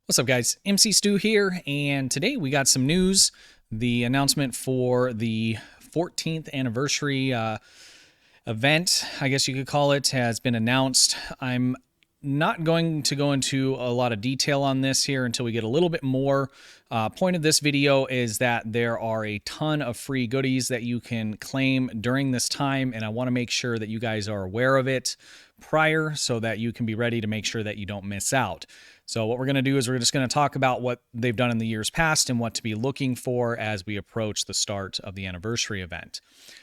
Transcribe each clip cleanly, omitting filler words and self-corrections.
What's up, guys? mcstu here, and today we got some news. The announcement for the 14th anniversary event, I guess you could call it, has been announced. I'm not going to go into a lot of detail on this here until we get a little bit more. Point of this video is that there are a ton of free goodies that you can claim during this time, and I want to make sure that you guys are aware of it prior so that you can be ready to make sure that you don't miss out. So what we're going to do is we're just going to talk about what they've done in the years past and what to be looking for as we approach the start of the anniversary event.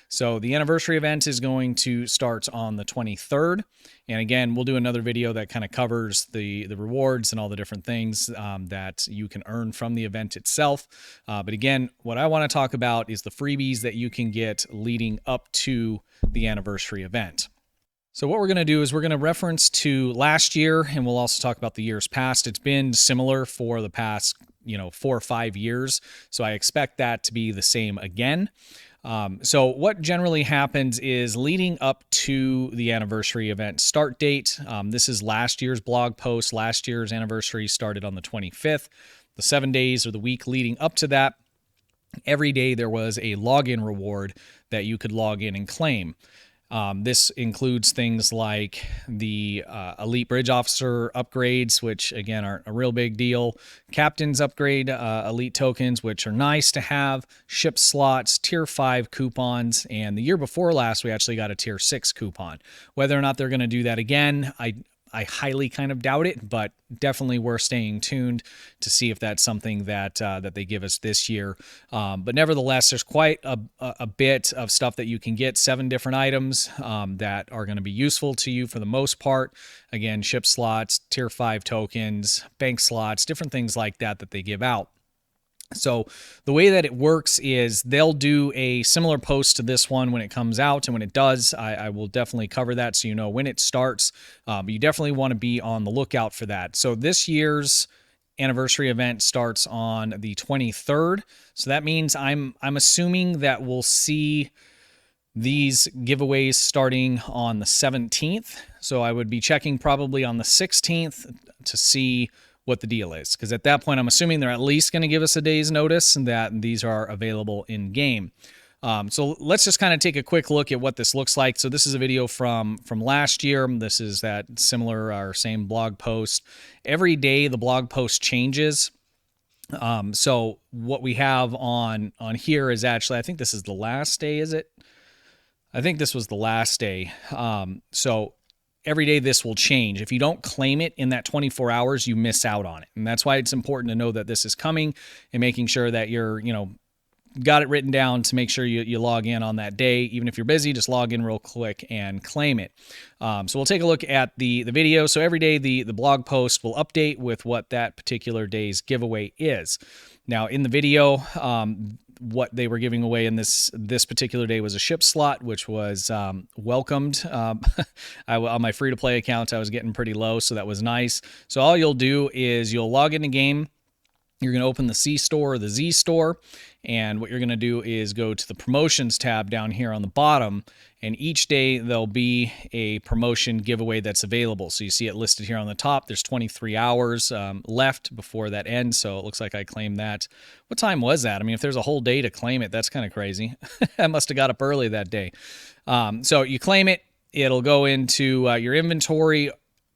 So the anniversary event is going to start on the 23rd. And again, we'll do another video that kind of covers the rewards and all the different things that you can earn from the event itself. But again, what I want to talk about is the freebies that you can get leading up to the anniversary event. So what we're going to do is we're going to reference to last year, and we'll also talk about the years past. It's been similar for the past, 4 or 5 years, so I expect that to be the same again. So what generally happens is leading up to the anniversary event start date. This is last year's blog post. Last year's anniversary started on the 25th. The 7 days or the week leading up to that, every day there was a login reward that you could log in and claim. This includes things like the Elite Bridge Officer upgrades, which again are a real big deal. Captain's upgrade Elite tokens, which are nice to have. Ship slots, Tier 5 coupons, and the year before last we actually got a Tier 6 coupon. Whether or not they're going to do that again, I highly kind of doubt it, but definitely worth staying tuned to see if that's something that they give us this year. But nevertheless, there's quite a bit of stuff that you can get, 7 different items that are going to be useful to you for the most part. Again, ship slots, Tier 5 tokens, bank slots, different things like that they give out. So the way that it works is they'll do a similar post to this one when it comes out, and when it does, I will definitely cover that so you know when it starts. But you definitely want to be on the lookout for that. So this year's anniversary event starts on the 23rd. So that means I'm assuming that we'll see these giveaways starting on the 17th. So I would be checking probably on the 16th to see what the deal is, because at that point I'm assuming they're at least going to give us a day's notice and that these are available in game. So let's just kind of take a quick look at what this looks like. So this is a video from last year. This is that similar or same blog post. Every day the blog post changes. So what we have on here is actually, I think this is the last day, is it? I think this was the last day. So every day this will change. If you don't claim it in that 24 hours, you miss out on it. And that's why it's important to know that this is coming and making sure that you're, got it written down to make sure you log in on that day. Even if you're busy, just log in real quick and claim it. So we'll take a look at the video. So every day the blog post will update with what that particular day's giveaway is. Now in the video, what they were giving away in this particular day was a ship slot, which was welcomed. On my free-to-play account, I was getting pretty low, so that was nice. So all you'll do is you'll log in the game. You're going to open the C store or the Z store, and what you're going to do is go to the promotions tab down here on the bottom, and each day there'll be a promotion giveaway that's available. So you see it listed here on the top. There's 23 hours left before that ends, so it looks like I claimed that. What time was that? I mean, if there's a whole day to claim it, that's kind of crazy. I must have got up early that day. So you claim it. It'll go into your inventory.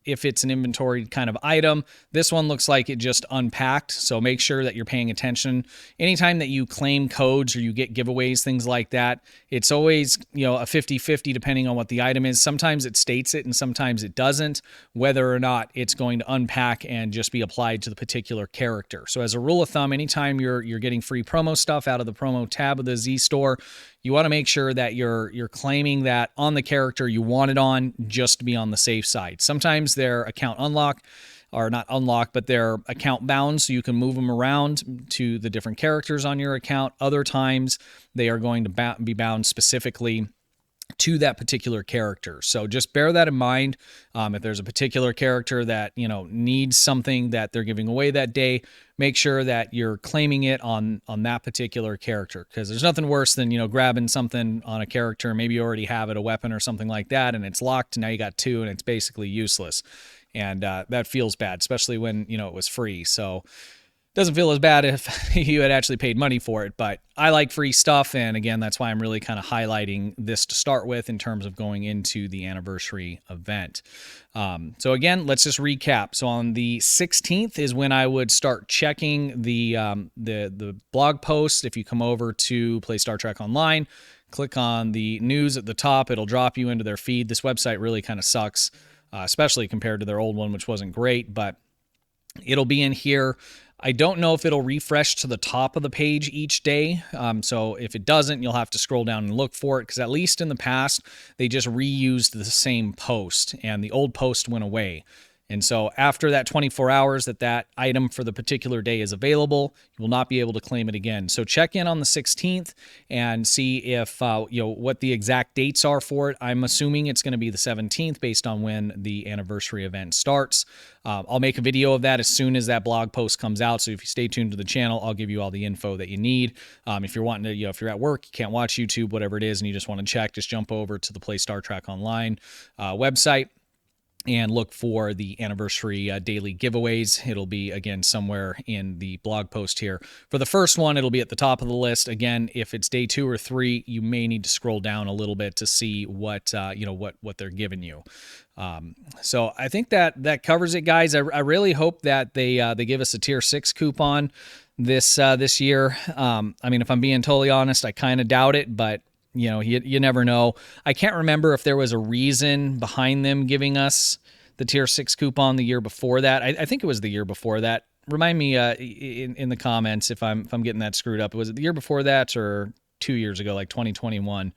If it's an inventory kind of item, this one looks like it just unpacked. So make sure that you're paying attention. Anytime that you claim codes or you get giveaways, things like that, it's always, a 50-50 depending on what the item is. Sometimes it states it and sometimes it doesn't, whether or not it's going to unpack and just be applied to the particular character. So as a rule of thumb, anytime you're getting free promo stuff out of the promo tab of the Z store, you want to make sure that you're claiming that on the character you want it on, just to be on the safe side. Sometimes their account unlock, or not unlock, but they're account bound, so you can move them around to the different characters on your account. Other times they are going to be bound specifically to that particular character. So just bear that in mind. If there's a particular character that, needs something that they're giving away that day, make sure that you're claiming it on that particular character, because there's nothing worse than, grabbing something on a character. Maybe you already have it, a weapon or something like that, and it's locked. And now you got 2 and it's basically useless. and that feels bad, especially when, you know, it was free. So doesn't feel as bad if you had actually paid money for it, but I like free stuff, and again, that's why I'm really kind of highlighting this to start with in terms of going into the anniversary event. So again, let's just recap. So on the 16th is when I would start checking the blog post. If you come over to Play Star Trek Online, click on the news at the top, it'll drop you into their feed. This website really kind of sucks, especially compared to their old one, which wasn't great, but it'll be in here. I don't know if it'll refresh to the top of the page each day. So if it doesn't, you'll have to scroll down and look for it, because at least in the past, they just reused the same post and the old post went away. And so after that 24 hours that item for the particular day is available, you will not be able to claim it again. So check in on the 16th and see if, what the exact dates are for it. I'm assuming it's going to be the 17th based on when the anniversary event starts. I'll make a video of that as soon as that blog post comes out. So if you stay tuned to the channel, I'll give you all the info that you need. If you're wanting to, if you're at work, you can't watch YouTube, whatever it is, and you just want to check, just jump over to the Play Star Trek Online website and look for the anniversary daily giveaways. It'll be, again, somewhere in the blog post here. For the first one, it'll be at the top of the list. Again, if it's day 2 or 3, you may need to scroll down a little bit to see what they're giving you. So I think that covers it, guys. I really hope that they give us a tier 6 coupon this year. I mean, if I'm being totally honest, I kind of doubt it, but you never know. I can't remember if there was a reason behind them giving us the tier 6 coupon the year before that. I think it was the year before that. Remind me in the comments if I'm getting that screwed up. Was it the year before that or 2 years ago, like 2021?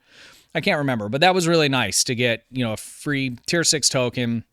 I can't remember, but that was really nice to get, a free tier 6 token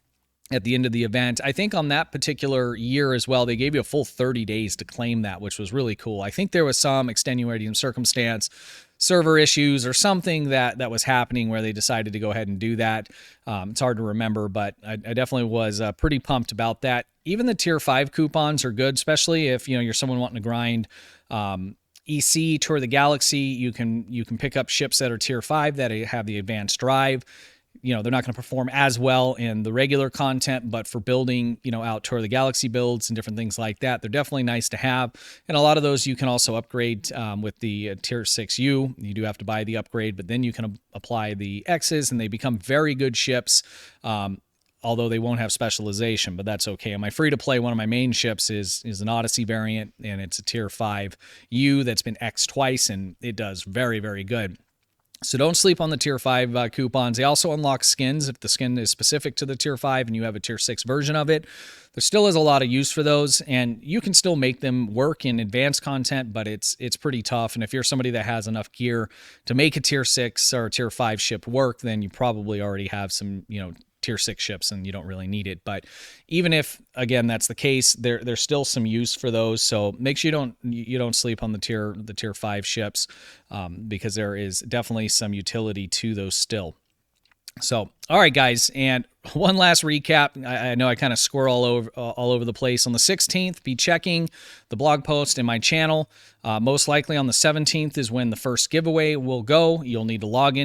at the end of the event. I think on that particular year as well, they gave you a full 30 days to claim that, which was really cool. I think there was some extenuating circumstance, server issues or something that was happening where they decided to go ahead and do that. It's hard to remember, but I definitely was pretty pumped about that. Even the tier 5 coupons are good, especially if you're someone wanting to grind EC, Tour of the Galaxy. You can pick up ships that are tier 5 that have the advanced drive. They're not going to perform as well in the regular content, but for building, out Tour of the Galaxy builds and different things like that, they're definitely nice to have. And a lot of those you can also upgrade with the tier 6U. You do have to buy the upgrade, but then you can apply the X's and they become very good ships. Although they won't have specialization, but that's okay. On my free-to-play, one of my main ships is an Odyssey variant, and it's a tier 5U that's been X'd twice, and it does very, very good. So don't sleep on the tier 5 coupons. They also unlock skins if the skin is specific to the tier 5 and you have a tier 6 version of it. There still is a lot of use for those, and you can still make them work in advanced content, but it's pretty tough. And if you're somebody that has enough gear to make a tier 6 or a tier 5 ship work, then you probably already have some, tier 6 ships and you don't really need it. But even if, again, that's the case, there's still some use for those. So make sure you don't sleep on the tier 5 ships because there is definitely some utility to those still. So, all right, guys, and one last recap. I know I kind of squirrel all over the place. On the 16th, be checking the blog post in my channel. Most likely on the 17th is when the first giveaway will go. You'll need to log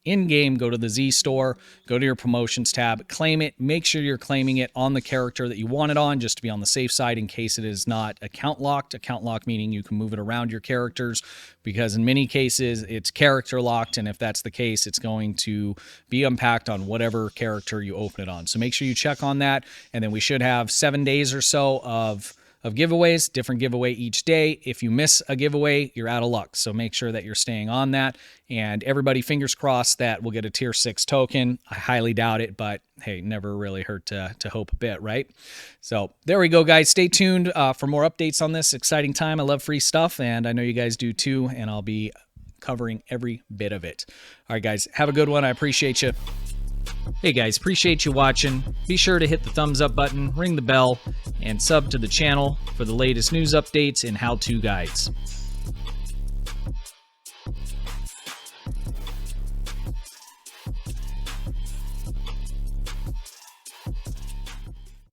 in-game, go to the Z store, go to your promotions tab, claim it. Make sure you're claiming it on the character that you want it on, just to be on the safe side in case it is not account locked. Account lock meaning you can move it around your characters, because in many cases it's character locked, and if that's the case, it's going to be unpacked on whatever character you open it on. So make sure you check on that, and then we should have 7 days or so of giveaways, different giveaway each day. If you miss a giveaway, you're out of luck. So make sure that you're staying on that. And everybody, fingers crossed that we'll get a tier 6 token. I highly doubt it, but hey, never really hurt to hope a bit, right? So there we go, guys. Stay tuned for more updates on this exciting time. I love free stuff, and I know you guys do too, and I'll be covering every bit of it. All right, guys, have a good one. I appreciate you. Hey guys, appreciate you watching. Be sure to hit the thumbs up button, ring the bell, and sub to the channel for the latest news updates and how-to guides.